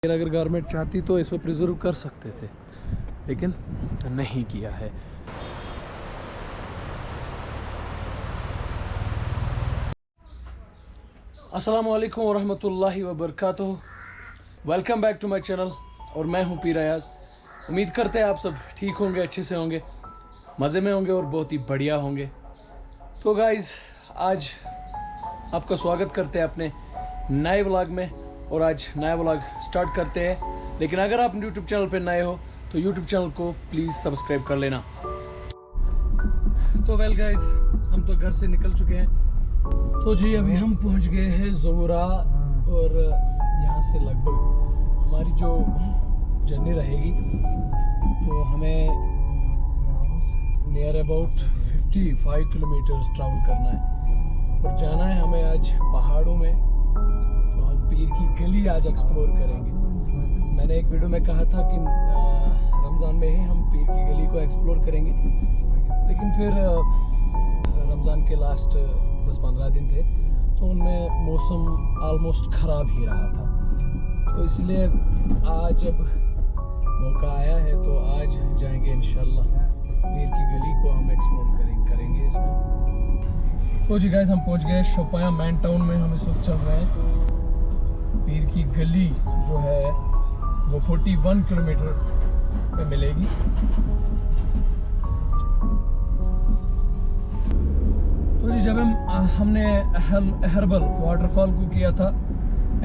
अगर गवर्नमेंट चाहती तो इसको प्रिजर्व कर सकते थे, लेकिन नहीं किया है। अस्सलामु अलैकुम वरहमतुल्लाहि वबरकातुहू। Welcome back to my channel और मैं हूं पीर अयाज। उम्मीद करते हैं आप सब ठीक होंगे, अच्छे से होंगे, मज़े में होंगे और बहुत ही बढ़िया होंगे। तो गाइज़, आज आपका स्वागत करते हैं अपने नए व्लॉग में और आज नया व्लॉग स्टार्ट करते हैं। लेकिन अगर आप यूट्यूब चैनल पर नए हो तो यूट्यूब चैनल को प्लीज़ सब्सक्राइब कर लेना। तो वेल गाइस, हम तो घर से निकल चुके हैं। तो जी अभी हम पहुंच गए हैं ज़ोरा और यहाँ से लगभग हमारी जो जर्नी रहेगी तो हमें नियर अबाउट 55 किलोमीटर्स ट्रैवल करना है और जाना है हमें आज पहाड़ों में। तो हम पीर की गली आज एक्सप्लोर करेंगे। मैंने एक वीडियो में कहा था कि रमज़ान में ही हम पीर की गली को एक्सप्लोर करेंगे, लेकिन फिर रमज़ान के लास्ट 10-15 दिन थे तो उनमें मौसम ऑलमोस्ट ख़राब ही रहा था। तो इसलिए आज जब मौका आया है तो आज जाएंगे इंशाल्लाह पीर की गली को हम एक्सप्लोर करेंगे इसमें। तो जी गाइस, हम पहुंच गए शोपियां मेन टाउन में। हम इस वक्त चल रहे हैं। पीर की गली जो है वो 41 किलोमीटर पे मिलेगी। तो जी जब हमने हर्बल वाटरफॉल को किया था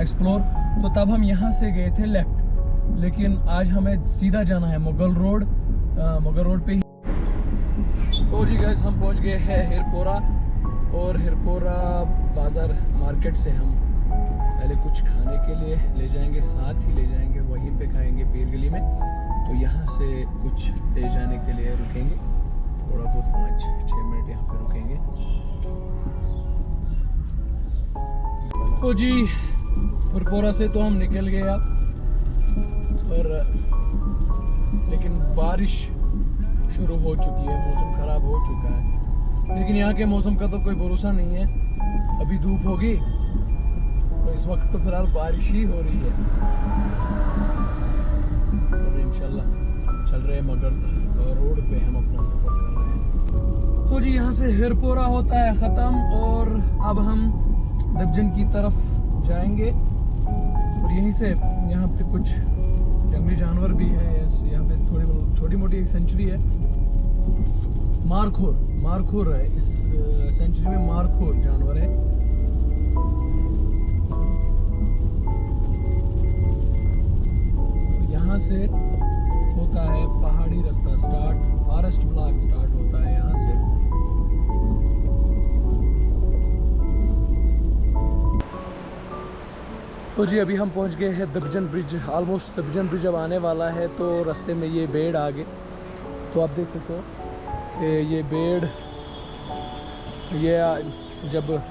एक्सप्लोर तो तब हम यहाँ से गए थे लेफ्ट, लेकिन आज हमें सीधा जाना है मुगल रोड पे ही। तो जी गाइस, हम पहुँच गए हैं हिरपोरा और हिरपोरा बाज़ार मार्केट से हम पहले कुछ खाने के लिए ले जाएंगे, साथ ही ले जाएंगे, वहीं पे खाएंगे पीर गली में। तो यहाँ से कुछ ले जाने के लिए रुकेंगे, थोड़ा बहुत 5-6 मिनट यहाँ पे रुकेंगे। तो जी हिरपोरा से तो हम निकल गए अब, और लेकिन बारिश शुरू हो चुकी है, मौसम ख़राब हो चुका है। लेकिन यहाँ के मौसम का तो कोई भरोसा नहीं है, अभी धूप होगी तो इस वक्त तो फिलहाल बारिश ही हो रही है। और इंशाल्लाह चल रहे मगर रोड पे हम अपना सफर कर रहे हैं। तो जी यहाँ से हिरपोरा होता है ख़त्म और अब हम दबजन की तरफ जाएंगे और यहीं से यहाँ पे कुछ जंगली जानवर भी है। यहाँ पे थोड़ी छोटी मोटी एक सेंचुरी है, मारखोर है। इस सेंचुरी में मारखोर जानवर है। यहाँ से होता है पहाड़ी रास्ता स्टार्ट, फॉरेस्ट ब्लॉक स्टार्ट होता है यहाँ से। तो जी अभी हम पहुँच गए हैं दबजन ब्रिज। ऑलमोस्ट दबजन ब्रिज अब आने वाला है तो रास्ते में ये बेड़ आ गए। तो आप देख सकते हो कि ये बेड़, ये जब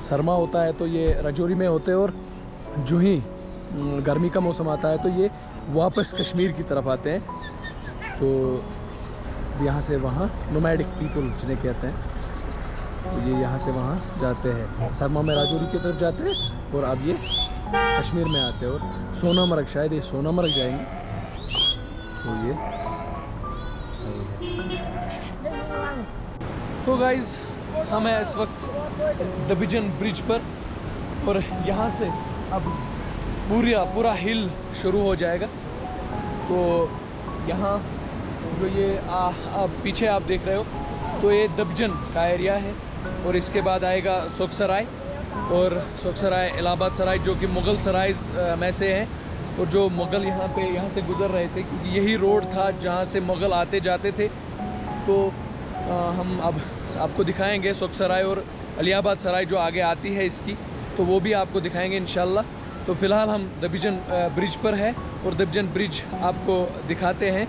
सरमा होता है तो ये राजौरी में होते हैं और जो ही गर्मी का मौसम आता है तो ये वापस कश्मीर की तरफ आते हैं। तो यहाँ से वहाँ नोमैडिक पीपल जिन्हें कहते हैं, तो ये यहाँ से वहाँ जाते हैं। सरमा में राजौरी की तरफ जाते हैं और अब ये कश्मीर में आते हैं और सोनामर्ग, शायद ये सोनामर्ग जाएंगे। तो ये तो गाइज़, हम हैं इस वक्त दबजन ब्रिज पर और यहाँ से अब पूरा हिल शुरू हो जाएगा। तो यहाँ जो ये आप पीछे आप देख रहे हो तो ये दबजन का एरिया है और इसके बाद आएगा सोखसराय और सोखसराय इलाहाबाद सराय जो कि मुग़ल सराय में से हैं। और जो मुग़ल यहाँ से गुज़र रहे थे क्योंकि यही रोड था जहाँ से मुग़ल आते जाते थे। तो हम अब आपको दिखाएंगे सोखसराय और इलाहाबाद सराय जो आगे आती है इसकी, तो वो भी आपको दिखाएंगे इंशाल्लाह। तो फ़िलहाल हम दबजन ब्रिज पर है और दबजन ब्रिज आपको दिखाते हैं।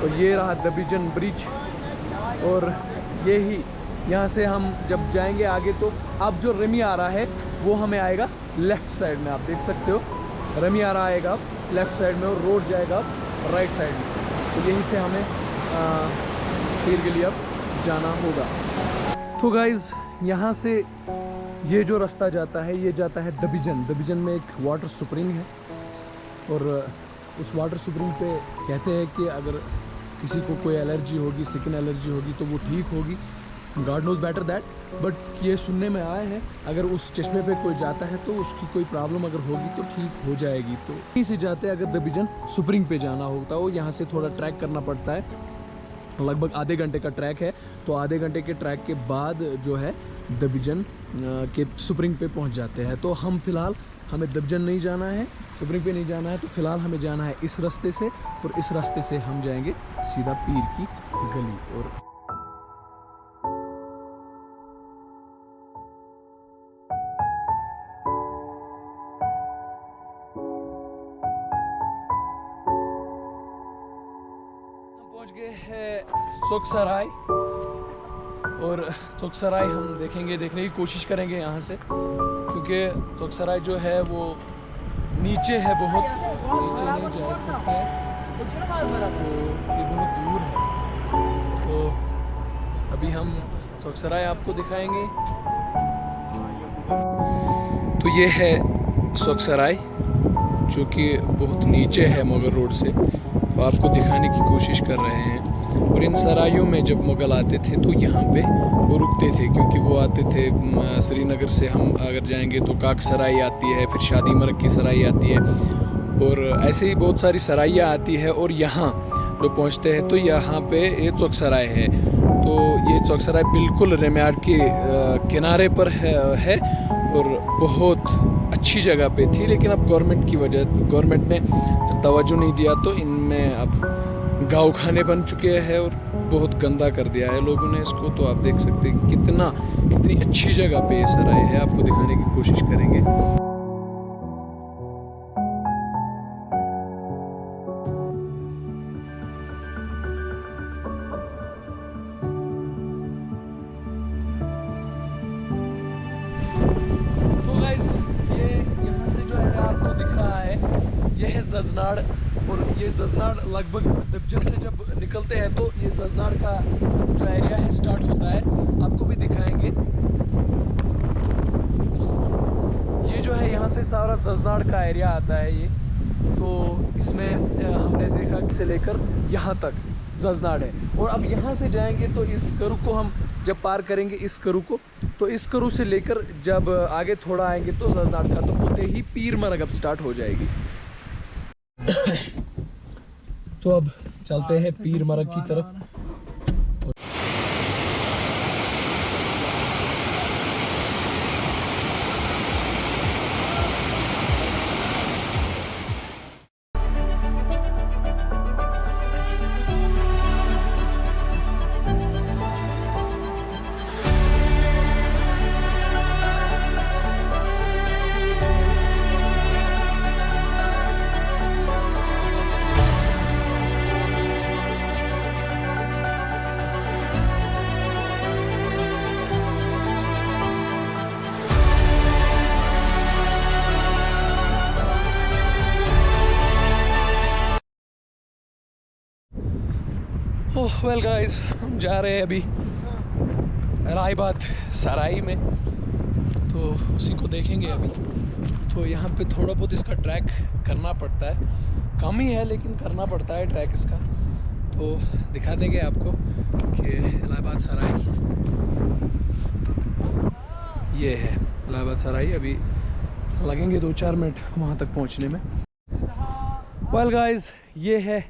तो ये रहा दबजन ब्रिज और ये ही यहाँ से हम जब जाएंगे आगे तो अब जो रमी आ रहा है वो हमें आएगा लेफ़्ट साइड में। आप देख सकते हो रमी आ रहा आएगा लेफ़्ट साइड में और रोड जाएगा राइट साइड में। तो यहीं से हमें पीर के लिए अब जाना होगा। तो गाइज़ यहाँ से ये जो रास्ता जाता है ये जाता है दबिजन। दबिजन में एक वाटर स्प्रिंग है और उस वाटर स्प्रिंग पे कहते हैं कि अगर किसी को कोई एलर्जी होगी, स्किन एलर्जी होगी तो वो ठीक होगी। God knows better that, but ये सुनने में आया है अगर उस चश्मे पे कोई जाता है तो उसकी कोई प्रॉब्लम अगर होगी तो ठीक हो जाएगी। तो यहीं से जाते हैं अगर दबिजन स्प्रिंग पे जाना होता है, वो यहाँ से थोड़ा ट्रैक करना पड़ता है, लगभग आधे घंटे का ट्रैक है। तो आधे घंटे के ट्रैक के बाद जो है दबिजन के स्प्रिंग पे पहुँच जाते हैं। तो हम फिलहाल हमें दबिजन नहीं जाना है, स्प्रिंग पे नहीं जाना है, तो फिलहाल हमें जाना है इस रास्ते से और इस रास्ते से हम जाएंगे सीधा पीर की गली। और पहुंच गए हैं चौकसराय और चौकसराय हम देखने की कोशिश करेंगे यहाँ से, क्योंकि चौकसराय जो है वो नीचे है, बहुत नीचे नहीं जा सकते हैं, तो ये बहुत दूर है। तो अभी हम चौकसराय आपको दिखाएंगे। तो ये है चौकसराय जो कि बहुत नीचे है मुगल रोड से, तो आपको दिखाने की कोशिश कर रहे हैं। और इन सरायों में जब मुगल आते थे तो यहाँ पे वो रुकते थे, क्योंकि वो आते थे श्रीनगर से हम अगर जाएंगे तो काक सराय आती है, फिर शादी मरग की सराय आती है और ऐसे ही बहुत सारी सराइयाँ आती है। और यहाँ जो पहुँचते हैं तो यहाँ पे ये चौकसराय है। तो ये चौकसराय बिल्कुल रेम्याड के किनारे पर है और बहुत अच्छी जगह पे थी, लेकिन अब गवर्नमेंट ने तवज्जो नहीं दिया तो इनमें अब गाँव खाने बन चुके हैं और बहुत गंदा कर दिया है लोगों ने इसको। तो आप देख सकते हैं कि कितनी अच्छी जगह पे ये सराय है, आपको दिखाने की कोशिश करेंगे। तो गाइस ये यहाँ से जो है आपको दिख रहा है ये है जजनाड़, और ये जजनाड़ लगभग दबिजन से जब निकलते हैं तो ये जजनाड़ का जो एरिया है स्टार्ट होता है, आपको भी दिखाएंगे। ये जो है यहाँ से सारा जजनाड़ का एरिया आता है ये, तो इसमें हमने देखा कि से लेकर यहाँ तक जजनाड़ है। और अब यहाँ से जाएंगे तो इस करू को हम जब पार करेंगे, इस करू को, तो इस करू से लेकर जब आगे थोड़ा आएंगे तो जजनाड़ खत्म होते ही पीर मरग अब स्टार्ट हो जाएगी। तो अब चलते हैं पीर मरग की तरफ। वेल गाइस, हम जा रहे हैं अभी रायबाद सराय में, तो उसी को देखेंगे अभी। तो यहाँ पे थोड़ा बहुत इसका ट्रैक करना पड़ता है, कम ही है लेकिन करना पड़ता है ट्रैक इसका। तो दिखा देंगे आपको कि इलाहाबाद सराय ये है। इलाहाबाद सराय अभी लगेंगे 2-4 मिनट वहाँ तक पहुँचने में। वेल गाइस, ये है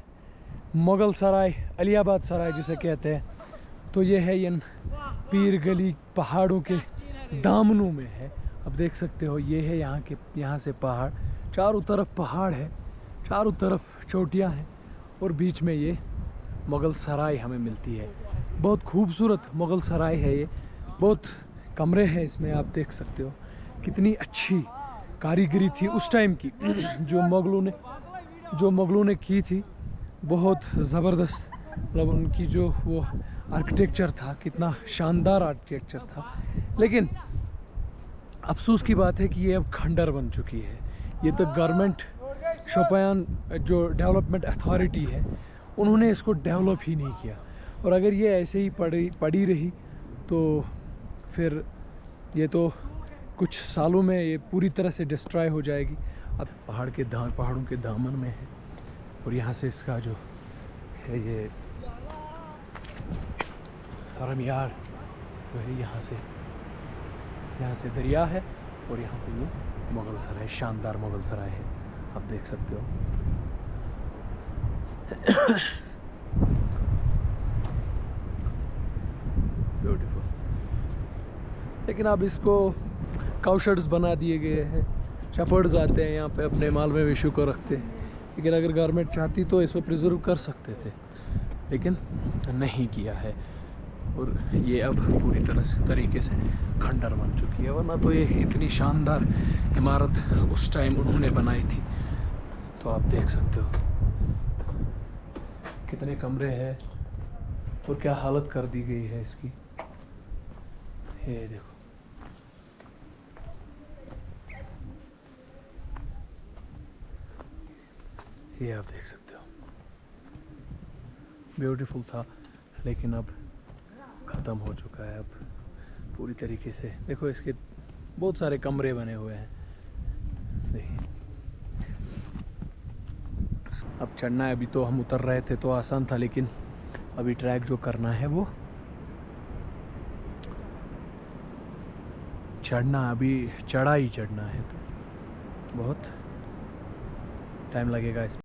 मुगल सराय, अलियाबाद सराय जिसे कहते हैं। तो ये है इन पीर गली पहाड़ों के दामनों में है। अब देख सकते हो ये है यहाँ से पहाड़, चारों तरफ पहाड़ है, चारों तरफ चोटियाँ हैं और बीच में ये मुगल सराय हमें मिलती है। बहुत खूबसूरत मुगल सराय है ये, बहुत कमरे हैं इसमें। आप देख सकते हो कितनी अच्छी कारीगरी थी उस टाइम की जो मुगलों ने की थी। बहुत ज़बरदस्त, मतलब उनकी जो वो आर्किटेक्चर था, कितना शानदार आर्किटेक्चर था। लेकिन अफसोस की बात है कि ये अब खंडर बन चुकी है। ये तो गवर्नमेंट शोपियान जो डेवलपमेंट अथॉरिटी है उन्होंने इसको डेवलप ही नहीं किया। और अगर ये ऐसे ही पड़ी रही तो फिर ये तो कुछ सालों में ये पूरी तरह से डिस्ट्रॉय हो जाएगी। अब पहाड़ों के दामन में है और यहाँ से इसका जो है ये रमियार जो है यहाँ से दरिया है और यहाँ पे ये मुगल सराय, शानदार मुगल सराय है, आप देख सकते हो। ब्यूटीफुल। लेकिन अब इसको काउशर्ड्स बना दिए गए हैं, शेपर्ड्स आते हैं यहाँ पे अपने माल में विशु को रखते हैं। लेकिन अगर गवर्नमेंट चाहती तो इसको प्रिजर्व कर सकते थे, लेकिन नहीं किया है और ये अब पूरी तरीके से खंडर बन चुकी है। वरना तो ये इतनी शानदार इमारत उस टाइम उन्होंने बनाई थी। तो आप देख सकते हो कितने कमरे हैं और क्या हालत कर दी गई है इसकी। ये देखो, ये आप देख सकते हो, ब्यूटीफुल था लेकिन अब ख़त्म हो चुका है। अब पूरी तरीके से देखो, इसके बहुत सारे कमरे बने हुए हैं। देखिए अब चढ़ना है। अभी तो हम उतर रहे थे तो आसान था, लेकिन अभी ट्रैक जो करना है वो चढ़ना, अभी चढ़ाई चढ़ना है तो बहुत टाइम लगेगा इसमें।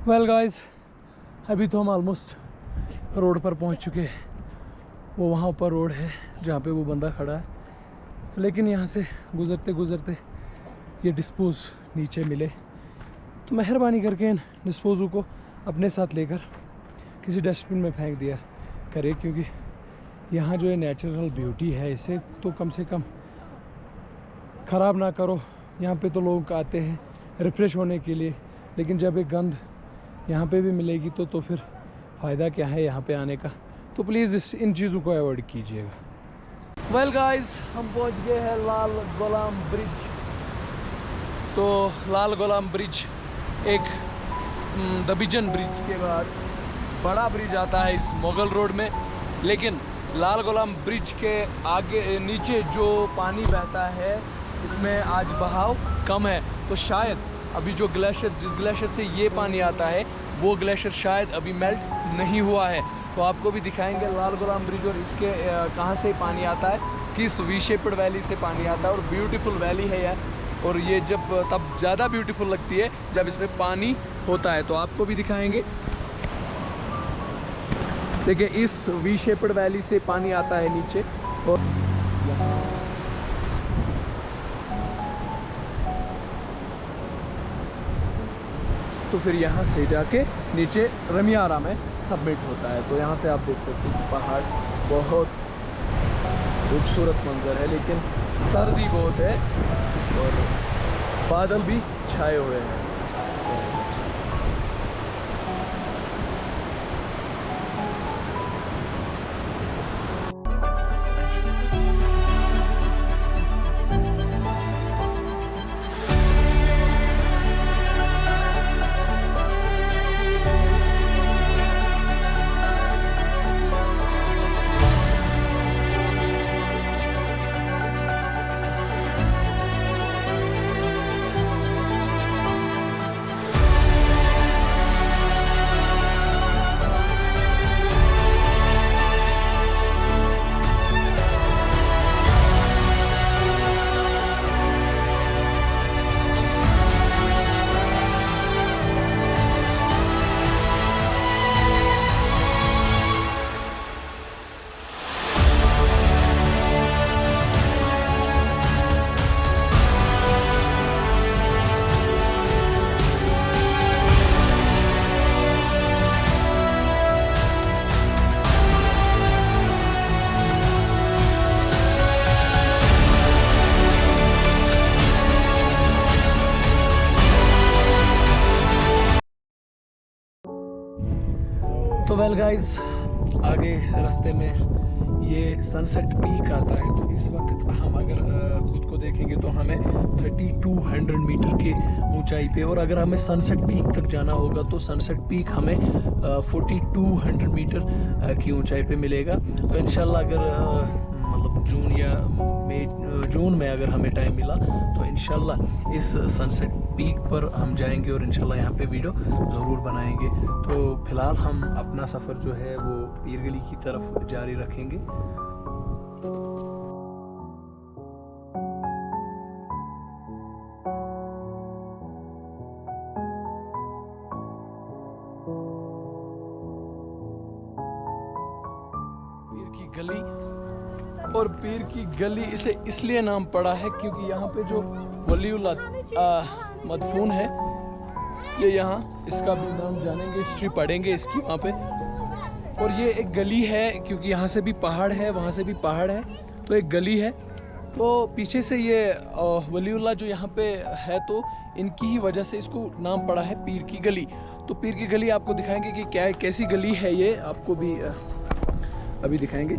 वेल गाइस, अभी तो हम ऑलमोस्ट रोड पर पहुंच चुके हैं। वो वहाँ ऊपर रोड है जहाँ पे वो बंदा खड़ा है, लेकिन यहाँ से गुज़रते गुज़रते ये डिस्पोज नीचे मिले तो मेहरबानी करके इन डिस्पोजों को अपने साथ लेकर किसी डस्टबिन में फेंक दिया करे, क्योंकि यहाँ जो है नेचुरल ब्यूटी है, इसे तो कम से कम ख़राब ना करो। यहाँ पे तो लोग आते हैं रिफ़्रेश होने के लिए, लेकिन जब एक गंद यहाँ पे भी मिलेगी तो फिर फ़ायदा क्या है यहाँ पे आने का। तो प्लीज़ इन चीज़ों को अवॉइड कीजिएगा। वेल गाइस, हम पहुँच गए हैं लाल गुलाम ब्रिज। तो लाल गुलाम ब्रिज एक दबिजन ब्रिज के बाद बड़ा ब्रिज आता है इस मुगल रोड में। लेकिन लाल गुलाम ब्रिज के आगे नीचे जो पानी बहता है इसमें आज बहाव कम है, तो शायद अभी जो ग्लेशियर, जिस ग्लेशियर से ये पानी आता है वो ग्लेशियर शायद अभी मेल्ट नहीं हुआ है। तो आपको भी दिखाएंगे लाल गुलाम ब्रिज और इसके कहाँ से पानी आता है, किस वी शेप्ड वैली से पानी आता है। और ब्यूटीफुल वैली है यार, और ये जब तब ज़्यादा ब्यूटीफुल लगती है जब इसमें पानी होता है। तो आपको भी दिखाएंगे। देखिए, इस वी शेप्ड वैली से पानी आता है नीचे और तो फिर यहाँ से जाके नीचे रमियारा में सबमिट होता है। तो यहाँ से आप देख सकते हैं पहाड़ बहुत खूबसूरत मंजर है, लेकिन सर्दी बहुत है और बादल भी छाए हुए हैं। तो वेल गाइस, आगे रास्ते में ये सनसेट पीक आता है। तो इस वक्त हम अगर खुद को देखेंगे तो हमें 3200 मीटर के ऊंचाई पे, और अगर हमें सनसेट पीक तक जाना होगा तो सनसेट पीक हमें 4200 मीटर की ऊंचाई पे मिलेगा। तो इंशाल्लाह अगर मतलब जून में अगर हमें टाइम मिला तो इंशाल्लाह इस सनसेट पीक पर हम जाएंगे और इंशाल्लाह यहाँ पे वीडियो ज़रूर बनाएंगे। तो फिलहाल हम अपना सफ़र जो है वो पीरगली की तरफ जारी रखेंगे। पीर की गली, और पीर की गली इसे इसलिए नाम पड़ा है क्योंकि यहाँ पे जो वलीउल्लाह मदफून है, ये यहाँ इसका भी नाम जानेंगे, हिस्ट्री पढ़ेंगे इसकी वहाँ पे। और ये एक गली है क्योंकि यहाँ से भी पहाड़ है, वहाँ से भी पहाड़ है, तो एक गली है। तो पीछे से ये वलीउल्लाह जो यहाँ पे है, तो इनकी ही वजह से इसको नाम पड़ा है पीर की गली। तो पीर की गली आपको दिखाएंगे कि क्या कैसी गली है, ये आपको भी अभी दिखाएंगे।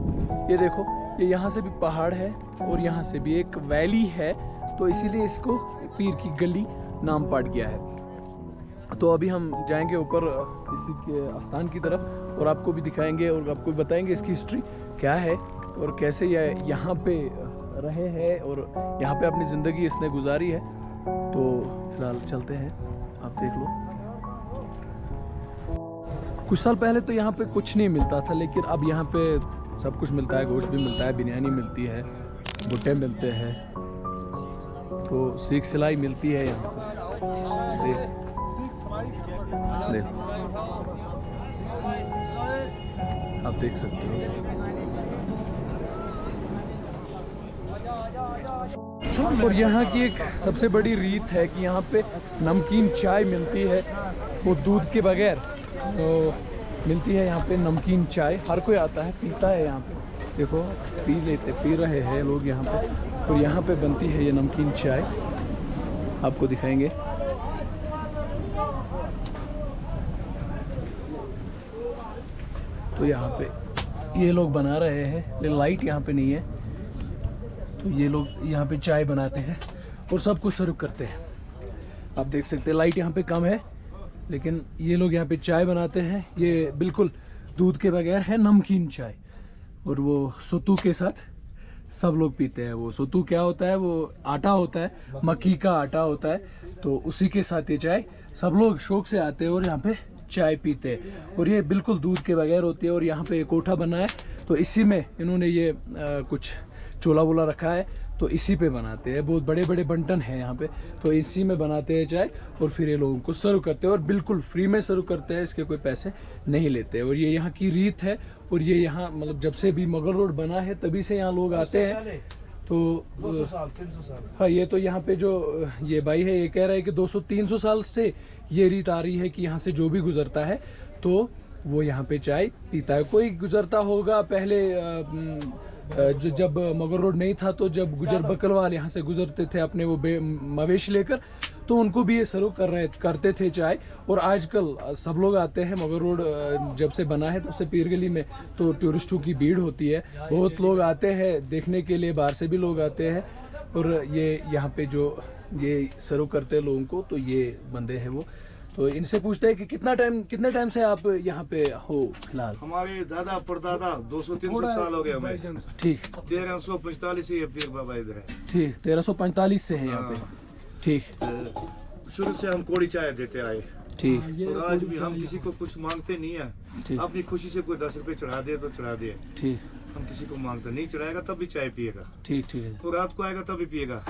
ये देखो, ये यहाँ से भी पहाड़ है और यहाँ से भी एक वैली है, तो इसीलिए इसको पीर की गली नाम पड़ गया है। तो अभी हम जाएंगे ऊपर इसी के आस्थान की तरफ और आपको भी दिखाएंगे और आपको भी बताएंगे इसकी हिस्ट्री क्या है और कैसे ये यहाँ पे रहे हैं और यहाँ पे अपनी ज़िंदगी इसने गुजारी है। तो फिलहाल चलते हैं, आप देख लो। कुछ साल पहले तो यहाँ पे कुछ नहीं मिलता था, लेकिन अब यहाँ पे सब कुछ मिलता है। गोश्त भी मिलता है, बिरयानी मिलती है, भुट्टे मिलते हैं, तो सीख सिलाई मिलती है यहाँ पे। देख आप देख सकते हो। और यहाँ की एक सबसे बड़ी रीत है कि यहाँ पे नमकीन चाय मिलती है, वो दूध के बगैर तो मिलती है। यहाँ पे नमकीन चाय हर कोई आता है, पीता है। यहाँ पे देखो, पी रहे हैं लोग यहाँ पे। और यहाँ पे बनती है ये नमकीन चाय, आपको दिखाएंगे। तो यहाँ पे ये लोग बना रहे हैं, लेकिन लाइट यहाँ पे नहीं है, तो ये लोग यहाँ पे चाय बनाते हैं और सब कुछ सर्व करते हैं। आप देख सकते हैं लाइट यहाँ पे कम है, लेकिन ये लोग यहाँ पे चाय बनाते हैं। ये बिल्कुल दूध के बगैर है, नमकीन चाय, और वो सत्तू के साथ सब लोग पीते हैं। वो सत्तू क्या होता है, वो आटा होता है, मक्की का आटा होता है, तो उसी के साथ ये चाय सब लोग शौक से आते हैं और यहाँ पे चाय पीते हैं। और ये बिल्कुल दूध के बगैर होती है। और यहाँ पे एक कोठा बना है, तो इसी में इन्होंने ये कुछ चूल्हा वूल्हा रखा है, तो इसी पे बनाते हैं। बहुत बड़े बड़े बंटन हैं यहाँ पे, तो इसी में बनाते हैं चाय और फिर ये लोगों को सर्व करते हैं और बिल्कुल फ्री में सर्व करते हैं, इसके कोई पैसे नहीं लेते। और ये यहाँ की रीत है। और ये यहाँ मतलब जब से भी मुगल रोड बना है तभी से यहाँ लोग आते हैं। तो 200 साल 300 साल। हाँ, ये तो यहाँ पे जो ये भाई है, ये कह रहा है कि 200-300 साल से ये रीत आ रही है कि यहाँ से जो भी गुजरता है तो वो यहाँ पे चाय पीता है। कोई गुजरता होगा पहले जब मुगल रोड नहीं था, तो जब गुजर बकरवाल यहाँ से गुजरते थे अपने वो मवेशी लेकर, तो उनको भी ये सर्व करते थे चाय। और आजकल सब लोग आते हैं। मुगल रोड जब से बना है तब से पीर गली में तो टूरिस्टों की भीड़ होती है, बहुत लोग आते हैं देखने के लिए, बाहर से भी लोग आते हैं। और ये यहाँ पे जो ये सर्व करते हैं लोगों को, तो ये बंदे हैं वो। तो इनसे पूछते हैं कि कितने टाइम से आप यहाँ पे हो फिलहाल? हमारे दादा परदादा 200-300 साल हो गए हमें। ठीक, 1345 से ये पीर बाबा इधर है। ठीक, 1345 से है यहाँ पे। ठीक, शुरू से हम कोड़ी चाय देते आए। ठीक, और आज भी हम किसी को कुछ मांगते नहीं है। अपनी खुशी से कोई 10 रुपए चढ़ा दे तो चढ़ा दे। ठीक, हम किसी को मांगते नहीं, चढ़ाएगा तब भी चाय पिएगा। ठीक, ठीक है। तो रात को आएगा तब भी पिएगा।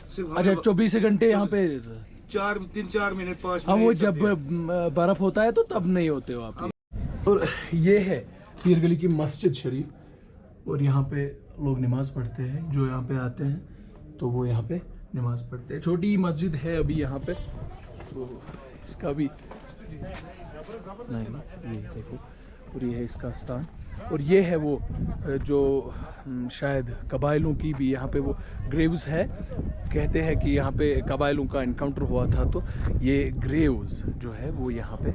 सिर्फ अच्छा, 24 घंटे यहाँ पे 3-4 मिनट 5 मिनट। हाँ, वो जब बर्फ होता है तो तब नहीं होते हो आप। और ये है पीर गली की मस्जिद शरीफ, और यहाँ पे लोग नमाज पढ़ते हैं। जो यहाँ पे आते हैं तो वो यहाँ पे नमाज पढ़ते हैं। छोटी मस्जिद है अभी यहाँ पे, तो इसका भी नहीं, ये देखो। और ये है इसका स्थान, और ये है वो जो शायद कबाइलों की भी यहाँ पे वो ग्रेव्स है। कहते हैं कि यहाँ पे कबाइलों का इनकाउंटर हुआ था, तो ये ग्रेव्स जो है वो यहाँ पे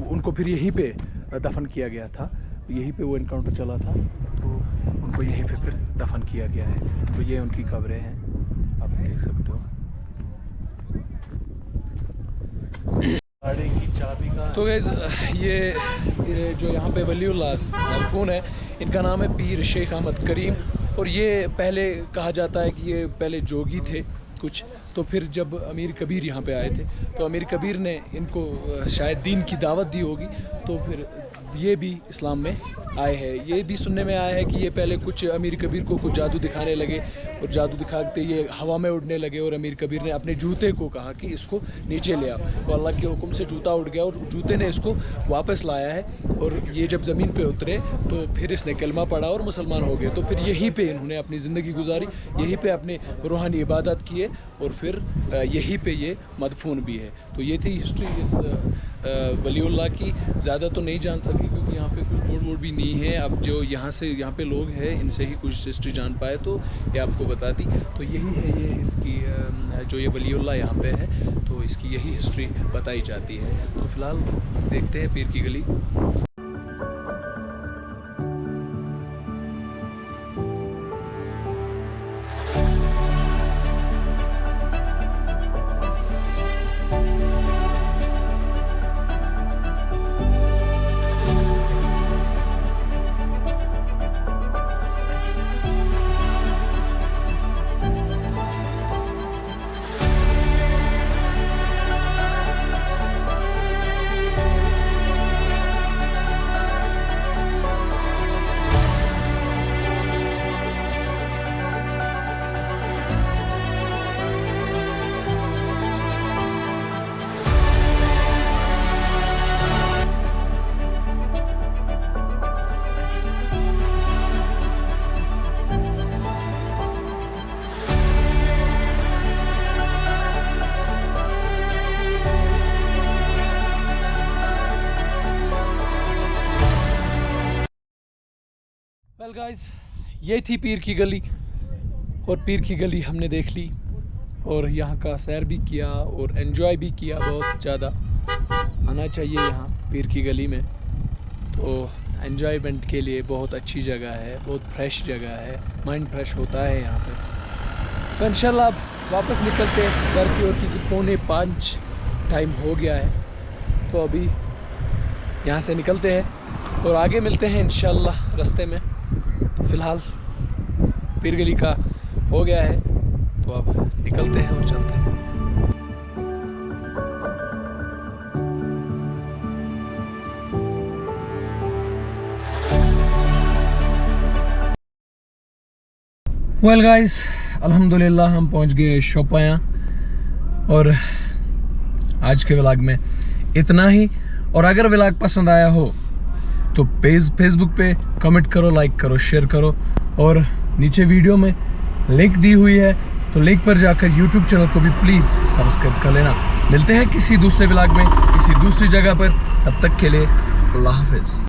उनको फिर यहीं पे दफन किया गया था, यहीं पे वो इनकाउंटर चला था। तो इनको यहीं पे फिर दफन किया गया है। तो ये उनकी कब्रें हैं, आप देख सकते हो। गाड़ी की चाबी का तो गाइस ये जो यहाँ पे वलीउल्लाह मदफून है, इनका नाम है पीर शेख अहमद करीम। और ये पहले कहा जाता है कि ये पहले जोगी थे कुछ, तो फिर जब अमीर कबीर यहाँ पे आए थे तो अमीर कबीर ने इनको शायद दीन की दावत दी होगी, तो फिर ये भी इस्लाम में आए हैं। ये भी सुनने में आया है कि ये पहले कुछ अमीर कबीर को कुछ जादू दिखाने लगे और जादू दिखाते ये हवा में उड़ने लगे, और अमीर कबीर ने अपने जूते को कहा कि इसको नीचे ले आओ, तो अल्लाह के हुक्म से जूता उड़ गया और जूते ने इसको वापस लाया है। और ये जब ज़मीन पे उतरे तो फिर इसने कलमा पढ़ा और मुसलमान हो गए। तो फिर यहीं पे इन्होंने अपनी ज़िंदगी गुजारी, यहीं पे अपने रूहानी इबादत किए, और फिर यहीं पे ये मदफून भी है। तो ये थी हिस्ट्री इस वलीउल्लाह की। ज़्यादा तो नहीं जान सकी क्योंकि यहाँ पे कुछ बोर्ड वोर्ड भी नहीं है। अब जो यहाँ पे लोग हैं इनसे ही कुछ हिस्ट्री जान पाए, तो ये आपको बता दी। तो यही है ये इसकी जो ये वलीउल्लाह यहाँ पे है, तो इसकी यही हिस्ट्री बताई जाती है। तो फ़िलहाल देखते हैं पीर की गली। वेल गाइस, ये थी पीर की गली, और पीर की गली हमने देख ली और यहाँ का सैर भी किया और एंजॉय भी किया। बहुत ज़्यादा आना चाहिए यहाँ पीर की गली में, तो एंजॉयमेंट के लिए बहुत अच्छी जगह है, बहुत फ्रेश जगह है, माइंड फ्रेश होता है यहाँ पे। तो इंशाल्लाह अब वापस निकलते हैं घर की ओर, क्योंकि 4:45 टाइम हो गया है। तो अभी यहाँ से निकलते हैं और आगे मिलते हैं इंशाल्लाह रास्ते में। तो फ़िलहाल पीर गली का हो गया है, तो अब निकलते हैं और चलते हैं। वेल गाइस, अल्हम्दुलिल्लाह हम पहुंच गए शोपियां, और आज के व्लॉग में इतना ही। और अगर व्लॉग पसंद आया हो तो फेसबुक पे कमेंट करो, लाइक करो, शेयर करो, और नीचे वीडियो में लिंक दी हुई है, तो लिंक पर जाकर यूट्यूब चैनल को भी प्लीज़ सब्सक्राइब कर लेना। मिलते हैं किसी दूसरे व्लॉग में किसी दूसरी जगह पर, तब तक के लिए अल्लाह हाफिज़।